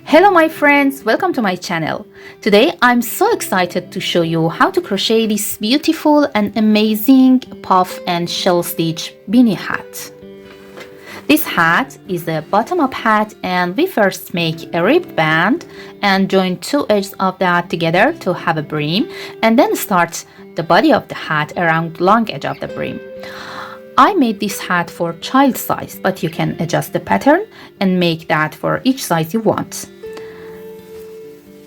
Hello my friends, welcome to my channel. Today I'm so excited to show you how to crochet this beautiful and amazing puff and shell stitch beanie hat. This hat is a bottom-up hat, and we first make a ribbed band and join two edges of that together to have a brim, and then start the body of the hat around the long edge of the brim. I made this hat for child size, but you can adjust the pattern and make that for each size you want.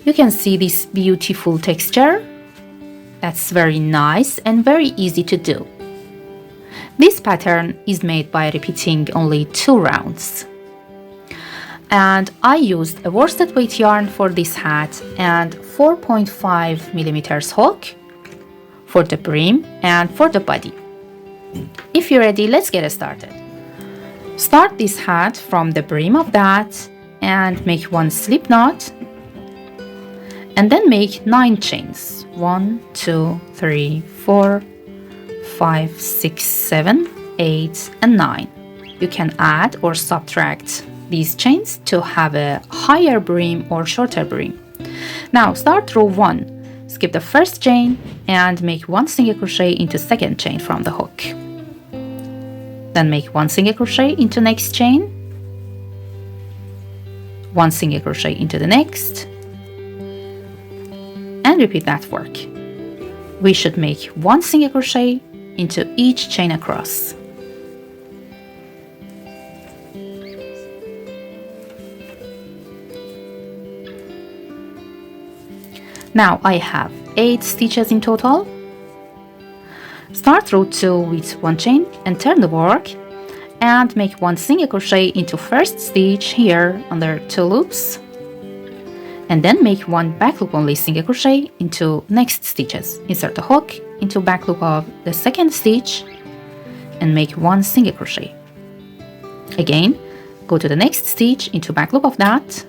You can see this beautiful texture. That's very nice and very easy to do. This pattern is made by repeating only 2 rounds. And I used a worsted weight yarn for this hat and 4.5 millimeters hook for the brim and for the body. If you're ready, let's get started. Start this hat from the brim of that and make 1 slip knot. And then make 9 chains. 1, 2, 3, 4, 5, 6, 7, 8, and 9. You can add or subtract these chains to have a higher brim or shorter brim. Now start row 1. Skip the first chain and make 1 single crochet into second chain from the hook. Then make 1 single crochet into next chain, 1 single crochet into the next, and repeat that work. We should make 1 single crochet into each chain across. Now I have 8 stitches in total. Start row 2 with 1 chain and turn the work and make 1 single crochet into first stitch here under 2 loops. And then make 1 back loop only single crochet into next stitches. Insert the hook into back loop of the second stitch and make 1 single crochet. Again, go to the next stitch into back loop of that,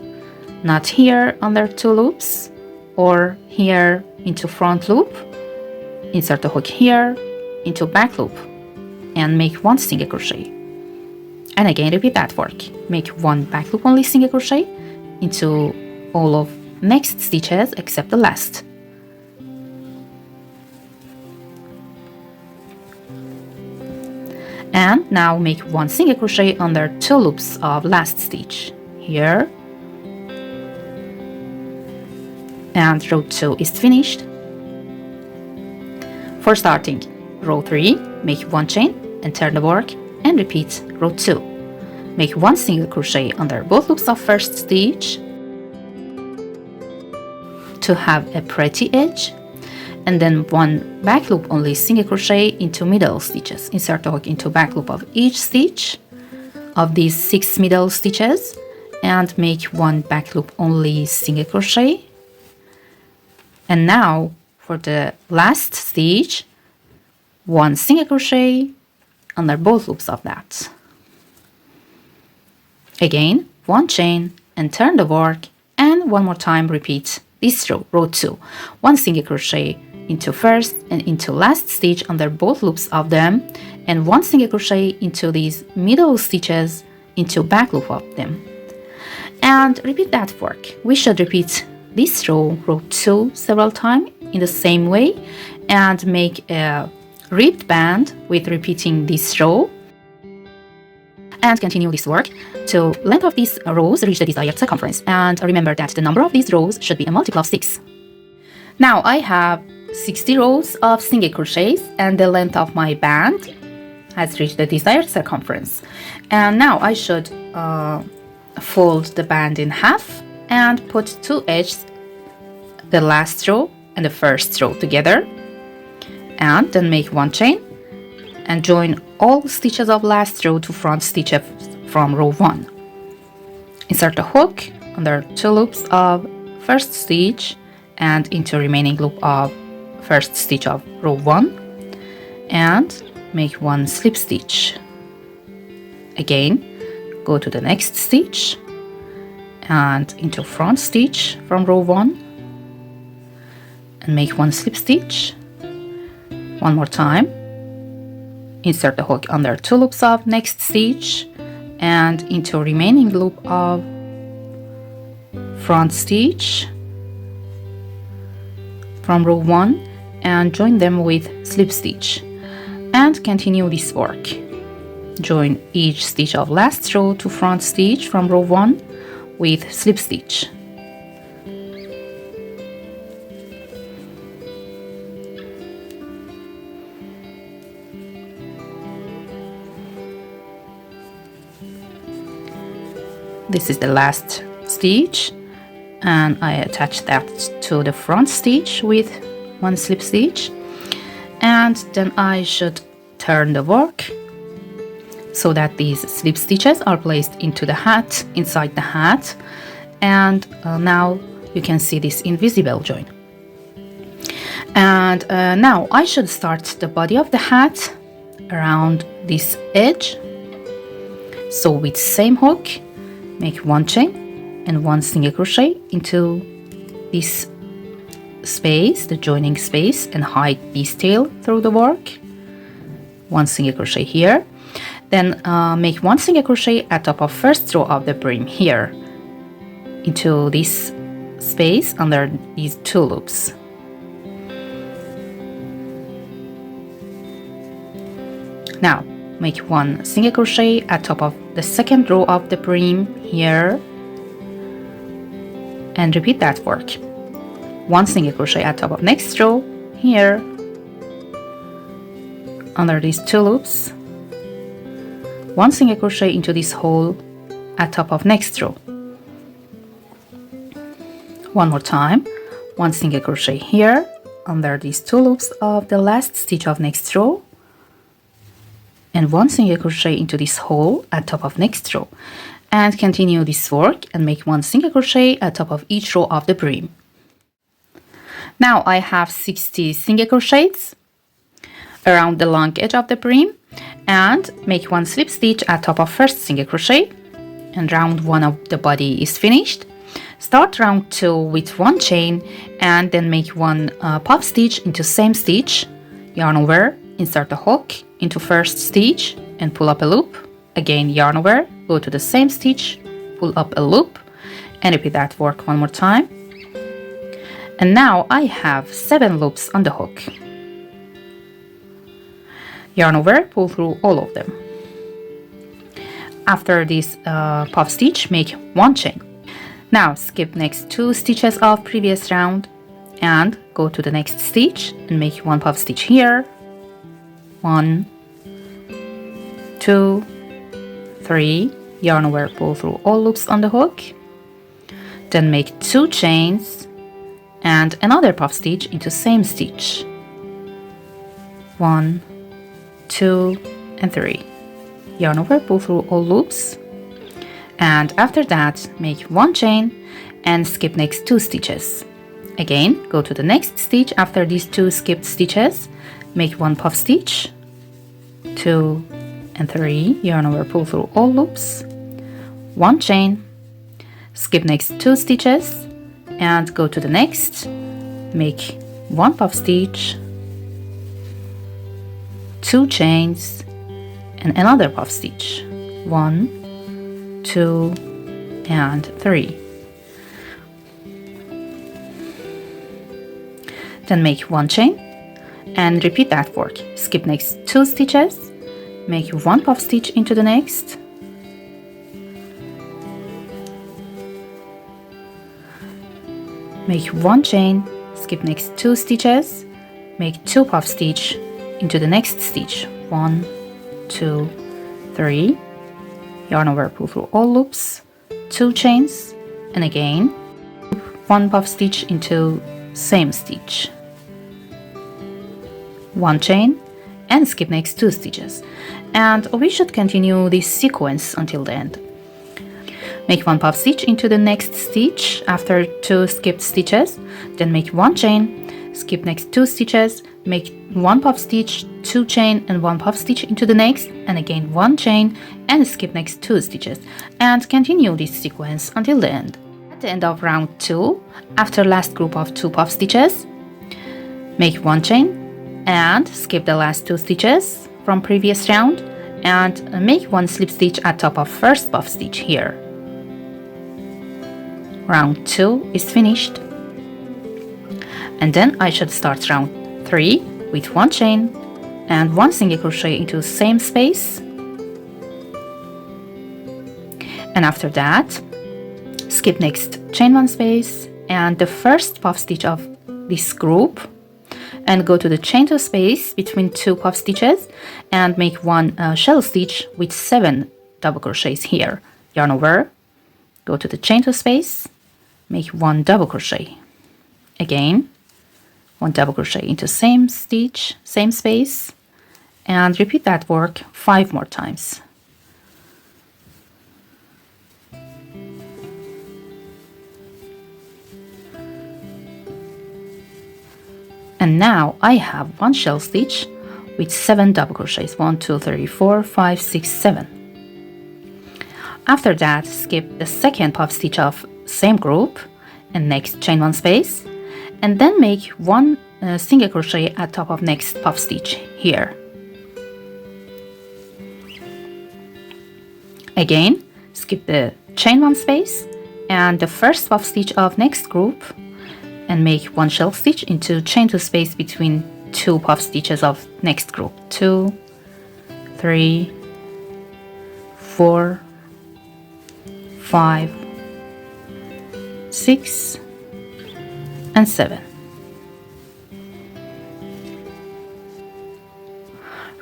not here under 2 loops or here into front loop. Insert the hook here into back loop and make 1 single crochet. And again, repeat that work. Make 1 back loop only single crochet into all of next stitches except the last. And now make 1 single crochet under 2 loops of last stitch here. And row 2 is finished. For starting row 3, make 1 chain and turn the work and repeat row 2. Make 1 single crochet under both loops of first stitch to have a pretty edge, and then 1 back loop only single crochet into middle stitches. Insert the hook into back loop of each stitch of these 6 middle stitches and make 1 back loop only single crochet. And now for the last stitch, 1 single crochet under both loops of that. Again, 1 chain and turn the work, and one more time repeat this row 2. 1 single crochet into first and into last stitch under both loops of them, and 1 single crochet into these middle stitches into back loop of them. And repeat that work. We should repeat this row 2 several times in the same way and make a ribbed band with repeating this row. And continue this work till length of these rows reach the desired circumference. And remember that the number of these rows should be a multiple of 6. Now I have 60 rows of single crochets and the length of my band has reached the desired circumference. And now I should fold the band in half and put 2 edges, the last row and the first row together, and then make 1 chain and join all stitches of last row to front stitch from row 1. Insert the hook under 2 loops of first stitch and into remaining loop of first stitch of row 1 and make 1 slip stitch. Again, go to the next stitch and into front stitch from row 1 and make 1 slip stitch. One more time. Insert the hook under 2 loops of next stitch and into remaining loop of front stitch from row 1 and join them with slip stitch, and continue this work. Join each stitch of last row to front stitch from row 1 with slip stitch. This is the last stitch, and I attach that to the front stitch with one slip stitch, and then I should turn the work so that these slip stitches are placed into the hat, inside the hat, and now you can see this invisible join. And now I should start the body of the hat around this edge. So with same hook, make one chain and one single crochet into this space, the joining space, and hide this tail through the work. One single crochet here, then make one single crochet at top of first row of the brim here into this space under these two loops. Now make one single crochet at top of the second row of the brim here and repeat that work. One single crochet at top of next row here under these two loops, one single crochet into this hole at top of next row. One more time, one single crochet here under these two loops of the last stitch of next row, and one single crochet into this hole at top of next row, and continue this work and make one single crochet at top of each row of the brim. Now I have 60 single crochets around the long edge of the brim, and make one slip stitch at top of first single crochet, and round 1 of the body is finished. Start round 2 with one chain, and then make one puff stitch into same stitch, yarn over, insert the hook into first stitch and pull up a loop. Again yarn over, go to the same stitch, pull up a loop, and repeat that work one more time. And now I have 7 loops on the hook. Yarn over, pull through all of them. After this puff stitch, make one chain. Now skip next 2 stitches of previous round and go to the next stitch and make one puff stitch here. 1, 2, 3, yarn over, pull through all loops on the hook, then make 2 chains and another puff stitch into same stitch. 1, 2, and 3. Yarn over, pull through all loops, and after that make one chain and skip next 2 stitches. Again, go to the next stitch after these 2 skipped stitches, make one puff stitch, 2 and 3, yarn over, pull through all loops, one chain, skip next 2 stitches, and go to the next, make one puff stitch, 2 chains, and another puff stitch, 1, 2, and 3. Then make one chain and repeat that work. Skip next 2 stitches, make one puff stitch into the next, make one chain, skip next 2 stitches, make 2 puff stitch into the next stitch, 1, 2, 3, yarn over, pull through all loops, 2 chains, and again one puff stitch into same stitch, one chain, and skip next 2 stitches. And we should continue this sequence until the end. Make one puff stitch into the next stitch after 2 skipped stitches, then make one chain, skip next 2 stitches, make one puff stitch, 2 chain, and one puff stitch into the next, and again one chain, and skip next 2 stitches, and continue this sequence until the end. At the end of round 2, after last group of 2 puff stitches, make one chain and skip the last 2 stitches from previous round, and make one slip stitch at top of first puff stitch here. round 2 is finished, and then I should start round 3 with 1 chain and 1 single crochet into the same space, and after that skip next chain 1 space and the first puff stitch of this group, and go to the chain 2 space between 2 puff stitches and make 1 shell stitch with 7 double crochets here. Yarn over, go to the chain 2 space, make 1 double crochet, again 1 double crochet into same stitch, same space, and repeat that work 5 more times. And now I have 1 shell stitch with 7 double crochets, 1, 2, 3, 4, 5, 6, 7. After that, skip the second puff stitch of same group and next chain 1 space, and then make 1 single crochet at top of next puff stitch here. Again, skip the chain 1 space and the first puff stitch of next group and make 1 shell stitch into chain 2 space between 2 puff stitches of next group. 2, 3, 4, 5, 6, and 7.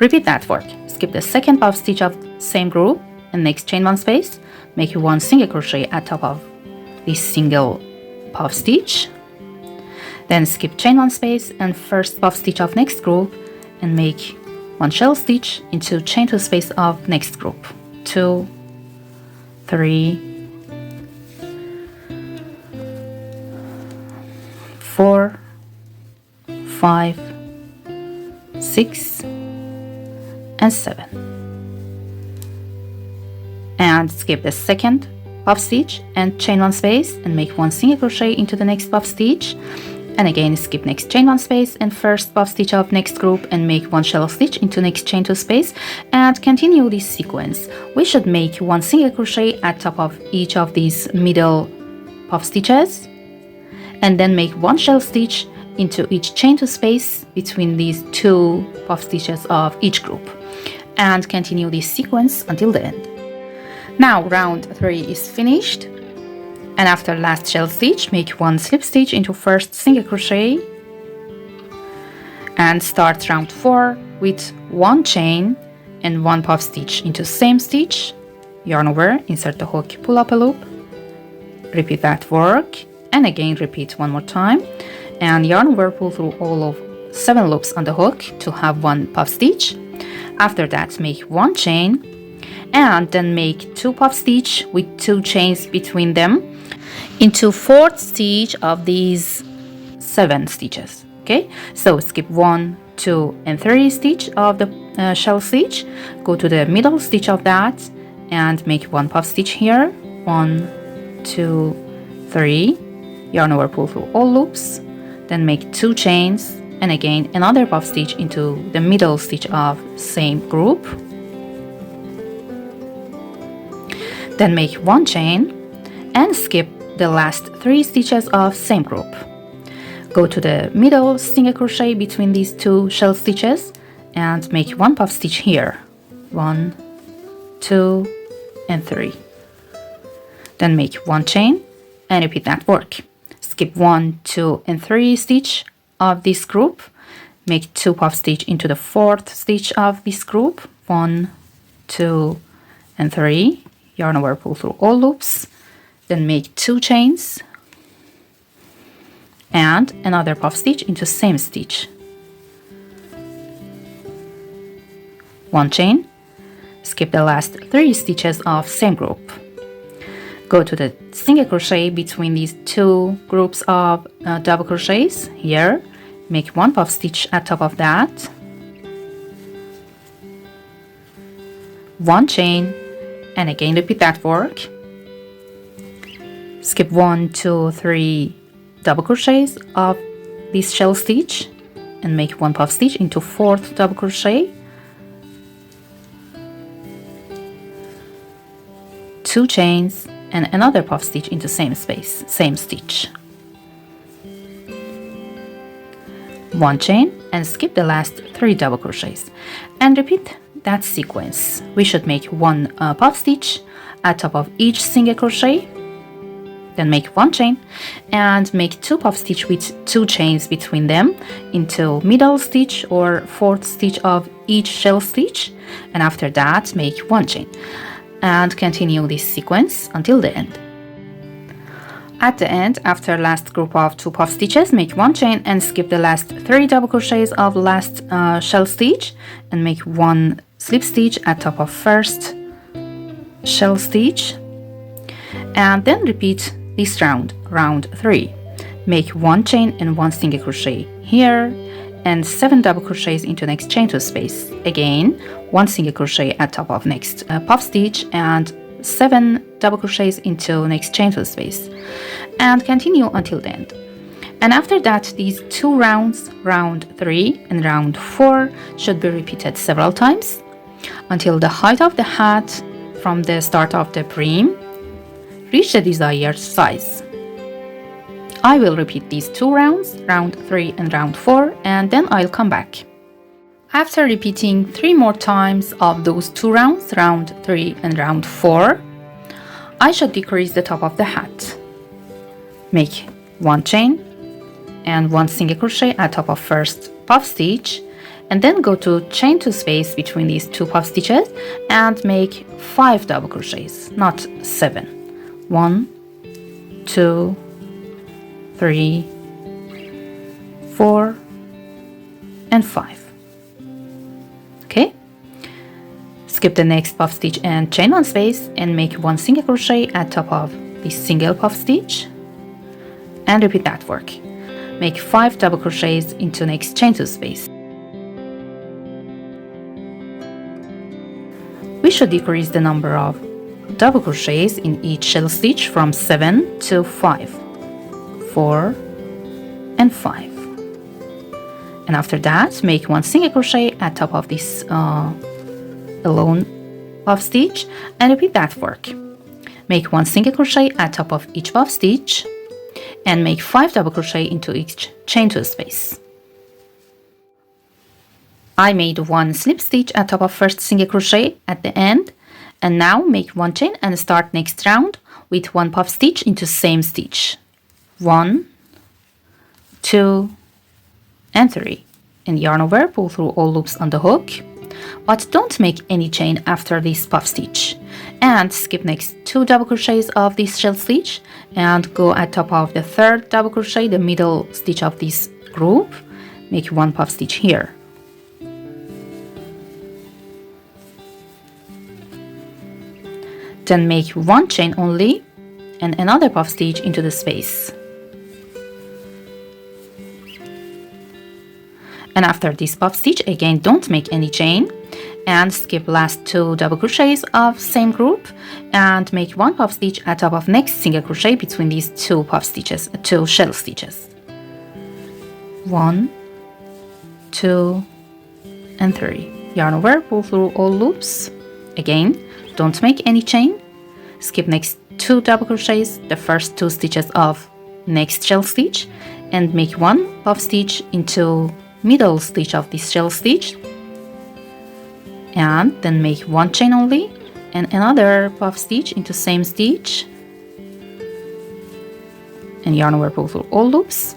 Repeat that work. Skip the second puff stitch of same group and next chain 1 space, make 1 single crochet at top of this single puff stitch, then skip chain 1 space and first puff stitch of next group and make 1 shell stitch into chain 2 space of next group. 2, 3, 4, 5, 6, and 7. And skip the second puff stitch and chain 1 space and make 1 single crochet into the next puff stitch, and again skip next chain 1 space and first puff stitch of next group and make 1 shell stitch into next chain 2 space, and continue this sequence. We should make 1 single crochet at top of each of these middle puff stitches, and then make 1 shell stitch into each chain 2 space between these 2 puff stitches of each group, and continue this sequence until the end. Now round 3 is finished, and after last shell stitch make 1 slip stitch into first single crochet and start round 4 with 1 chain and 1 puff stitch into same stitch, yarn over, insert the hook, pull up a loop, repeat that work, and again repeat 1 more time, and yarn over, pull through all of 7 loops on the hook to have 1 puff stitch. After that make 1 chain and then make 2 puff stitch with 2 chains between them into 4th stitch of these 7 stitches. Okay, so skip 1, 2, and 3 stitch of the shell stitch, go to the middle stitch of that and make 1 puff stitch here, 1, 2, 3, yarn over, pull through all loops, then make 2 chains and again another puff stitch into the middle stitch of same group, then make 1 chain and skip the last 3 stitches of same group. Go to the middle single crochet between these 2 shell stitches and make 1 puff stitch here, 1, 2, and 3. Then make 1 chain and repeat that work. Skip 1, 2, and 3 stitch of this group, make 2 puff stitch into the 4th stitch of this group, 1, 2, and 3, yarn over, pull through all loops, then make 2 chains and another puff stitch into same stitch, 1 chain, skip the last 3 stitches of same group, go to the single crochet between these 2 groups of double crochets here, make 1 puff stitch at top of that, 1 chain, and again repeat that work. Skip 1, 2, 3 double crochets of this shell stitch and make 1 puff stitch into 4th double crochet, 2 chains, and another puff stitch into same space, same stitch. One chain and skip the last 3 double crochets and repeat that sequence. We should make 1 puff stitch at top of each single crochet, then make 1 chain and make 2 puff stitch with 2 chains between them into middle stitch or 4th stitch of each shell stitch, and after that make 1 chain and continue this sequence until the end. At the end, after last group of 2 puff stitches, make 1 chain and skip the last 3 double crochets of last shell stitch and make 1 slip stitch at top of first shell stitch, and then repeat this round 3. Make 1 chain and 1 single crochet here and 7 double crochets into next chain to space. Again, 1 single crochet at top of next puff stitch and 7 double crochets into next chain to space, and continue until the end. And after that, these 2 rounds, round 3 and round 4, should be repeated several times until the height of the hat from the start of the brim reach the desired size. I will repeat these 2 rounds, round 3 and round 4, and then I'll come back. After repeating 3 more times of those 2 rounds, round 3 and round 4, I should decrease the top of the hat. Make 1 chain and 1 single crochet at top of first puff stitch, and then go to chain to space between these 2 puff stitches and make 5 double crochets, not 7. 1, 2, 3, 4, and 5. Okay, skip the next puff stitch and chain 1 space and make 1 single crochet at top of this single puff stitch and repeat that work. Make 5 double crochets into next chain 2 space. We should decrease the number of double crochets in each shell stitch from 7 to 5, 4 and 5. And after that, make 1 single crochet at top of this alone puff stitch and repeat that work. Make 1 single crochet at top of each puff stitch and make 5 double crochet into each chain 2 space. I made 1 slip stitch at top of first single crochet at the end, and now make 1 chain and start next round with 1 puff stitch into same stitch. 1, 2, and 3, and yarn over, pull through all loops on the hook, but don't make any chain after this puff stitch, and skip next 2 double crochets of this shell stitch and go at top of the 3rd double crochet, the middle stitch of this group, make 1 puff stitch here. Then make 1 chain only and another puff stitch into the space. And after this puff stitch, again don't make any chain and skip last 2 double crochets of same group and make 1 puff stitch at top of next single crochet between these 2 puff stitches, 2 shell stitches. 1, 2, and 3. Yarn over, pull through all loops. Again, don't make any chain. Skip next 2 double crochets, the first 2 stitches of next shell stitch, and make 1 puff stitch into middle stitch of this shell stitch, and then make 1 chain only and another puff stitch into same stitch and yarn over, pull through all loops.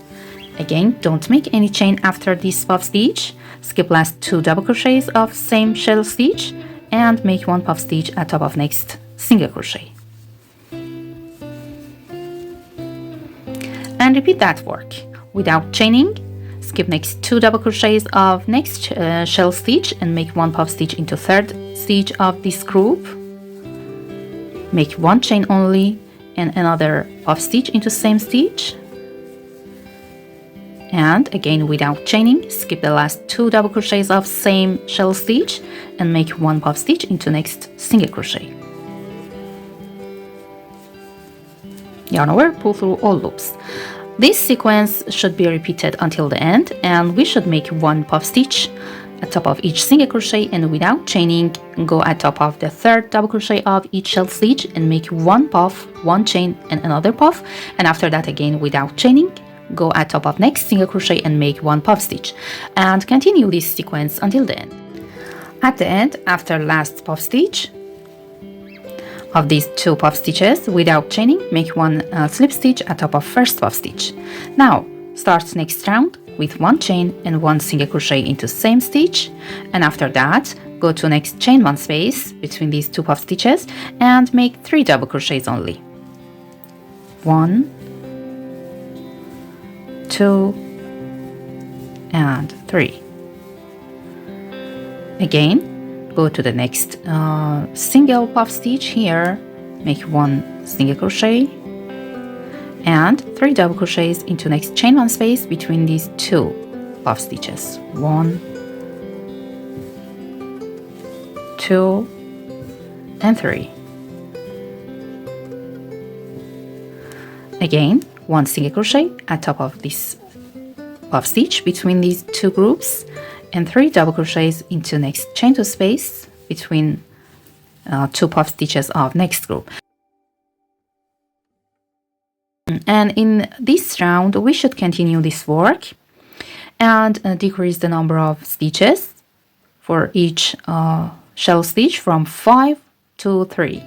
Again, don't make any chain after this puff stitch. Skip last 2 double crochets of same shell stitch and make 1 puff stitch at top of next single crochet and repeat that work without chaining. Skip next 2 double crochets of next shell stitch and make 1 puff stitch into 3rd stitch of this group, make 1 chain only and another puff stitch into same stitch, and again without chaining, skip the last 2 double crochets of same shell stitch and make 1 puff stitch into next single crochet. Yarn over, pull through all loops. This sequence should be repeated until the end, and we should make 1 puff stitch at top of each single crochet, and without chaining, go at top of the third double crochet of each shell stitch and make one puff, one chain and another puff, and after that again without chaining, go at top of next single crochet and make one puff stitch, and continue this sequence until the end. At the end, after last puff stitch of these 2 puff stitches without chaining, make one slip stitch at top of first puff stitch. Now start next round with 1 chain and 1 single crochet into same stitch, and after that go to next chain 1 space between these 2 puff stitches and make 3 double crochets only. 1, 2 and 3. Again, go to the next single puff stitch here, make 1 single crochet and 3 double crochets into next chain 1 space between these 2 puff stitches. 1, 2 and 3. Again, 1 single crochet at top of this puff stitch between these 2 groups and 3 double crochets into next chain 2 space between 2 puff stitches of next group. And in this round we should continue this work and decrease the number of stitches for each shell stitch from 5 to 3.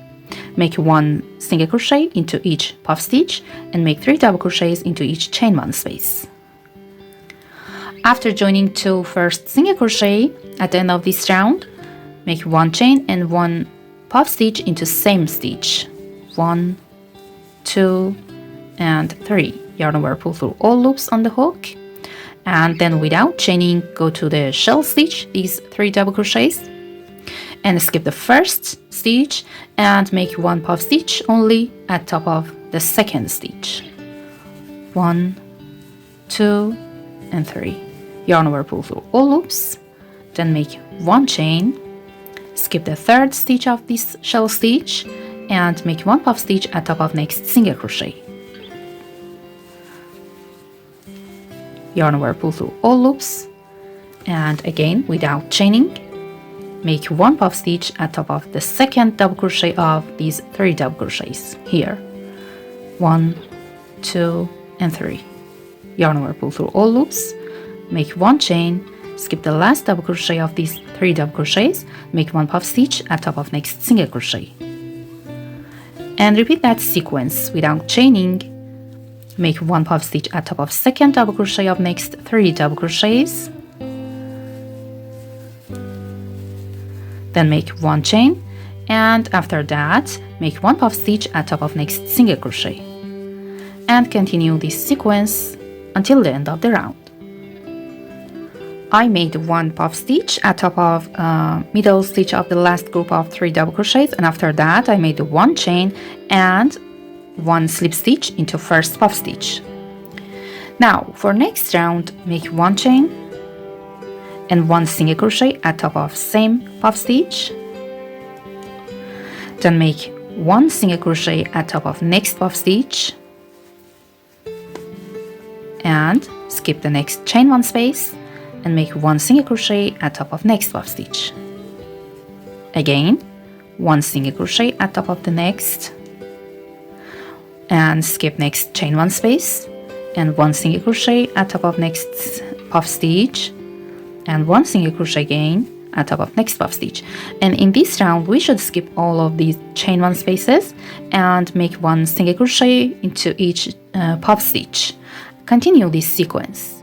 Make 1 single crochet into each puff stitch and make 3 double crochets into each chain 1 space. After joining 2 first single crochet at the end of this round, make 1 chain and 1 puff stitch into same stitch. 1, 2 and 3. Yarn over, pull through all loops on the hook, and then without chaining go to the shell stitch, these 3 double crochets, and skip the first stitch and make 1 puff stitch only at top of the second stitch. 1, 2 and 3. Yarn over, pull through all loops, then make 1 chain, skip the third stitch of this shell stitch and make 1 puff stitch at top of next single crochet. Yarn over, pull through all loops, and again without chaining, make 1 puff stitch at top of the second double crochet of these 3 double crochets here. 1, 2 and 3. Yarn over, pull through all loops, make 1 chain, skip the last double crochet of these 3 double crochets, make 1 puff stitch at top of next single crochet, and repeat that sequence without chaining. Make 1 puff stitch at top of second double crochet of next 3 double crochets, then make 1 chain, and after that make 1 puff stitch at top of next single crochet, and continue this sequence until the end of the round. I made 1 puff stitch at top of middle stitch of the last group of 3 double crochets, and after that I made 1 chain and 1 slip stitch into first puff stitch. Now for next round, make 1 chain and 1 single crochet at top of same puff stitch, then make 1 single crochet at top of next puff stitch and skip the next chain 1 space and make 1 single crochet at top of next puff stitch. Again 1 single crochet at top of the next and skip next chain 1 space and 1 single crochet at top of next puff stitch and 1 single crochet again at top of next puff stitch. And in this round we should skip all of these chain 1 spaces and make 1 single crochet into each puff stitch. Continue this sequence.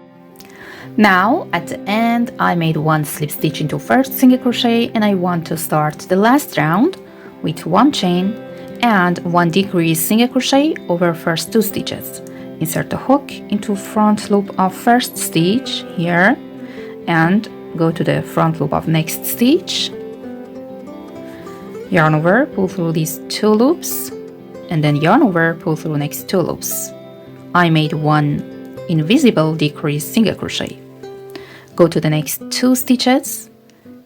Now at the end I made 1 slip stitch into first single crochet, and I want to start the last round with 1 chain and 1 decrease single crochet over first 2 stitches. Insert the hook into front loop of first stitch here and go to the front loop of next stitch. Yarn over, pull through these 2 loops, and then yarn over, pull through next 2 loops. I made 1 invisible decrease single crochet. Go to the next 2 stitches,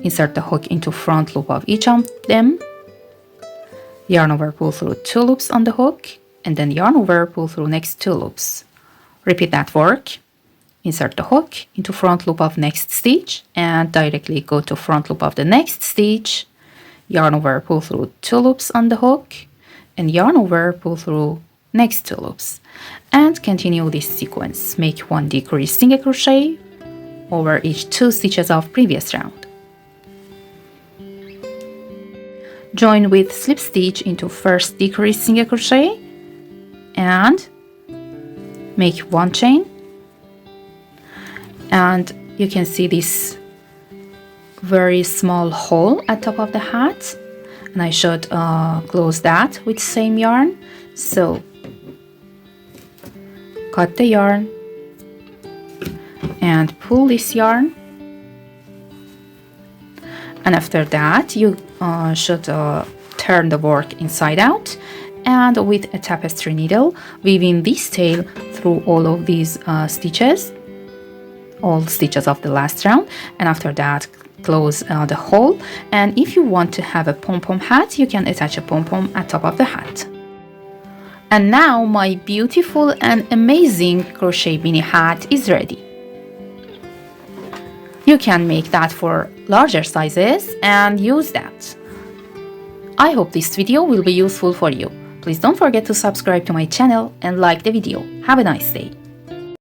insert the hook into front loop of each of them, yarn over, pull through 2 loops on the hook, and then yarn over, pull through next 2 loops. Repeat that work insert the hook into front loop of next stitch and directly go to front loop of the next stitch, yarn over, pull through 2 loops on the hook, and yarn over, pull through next 2 loops, and continue this sequence. Make 1 decrease single crochet over each 2 stitches of previous round. Join with slip stitch into first decrease single crochet and make 1 chain, and you can see this very small hole at top of the hat, and I should close that with same yarn. So cut the yarn and pull this yarn, and after that you should turn the work inside out, and with a tapestry needle weaving this tail through all of these stitches, all stitches of the last round, and after that close the hole. And if you want to have a pom-pom hat, you can attach a pom-pom at top of the hat. And now my beautiful and amazing crochet beanie hat is ready. You can make that for larger sizes and use that. I hope this video will be useful for you. Please don't forget to subscribe to my channel and like the video. Have a nice day.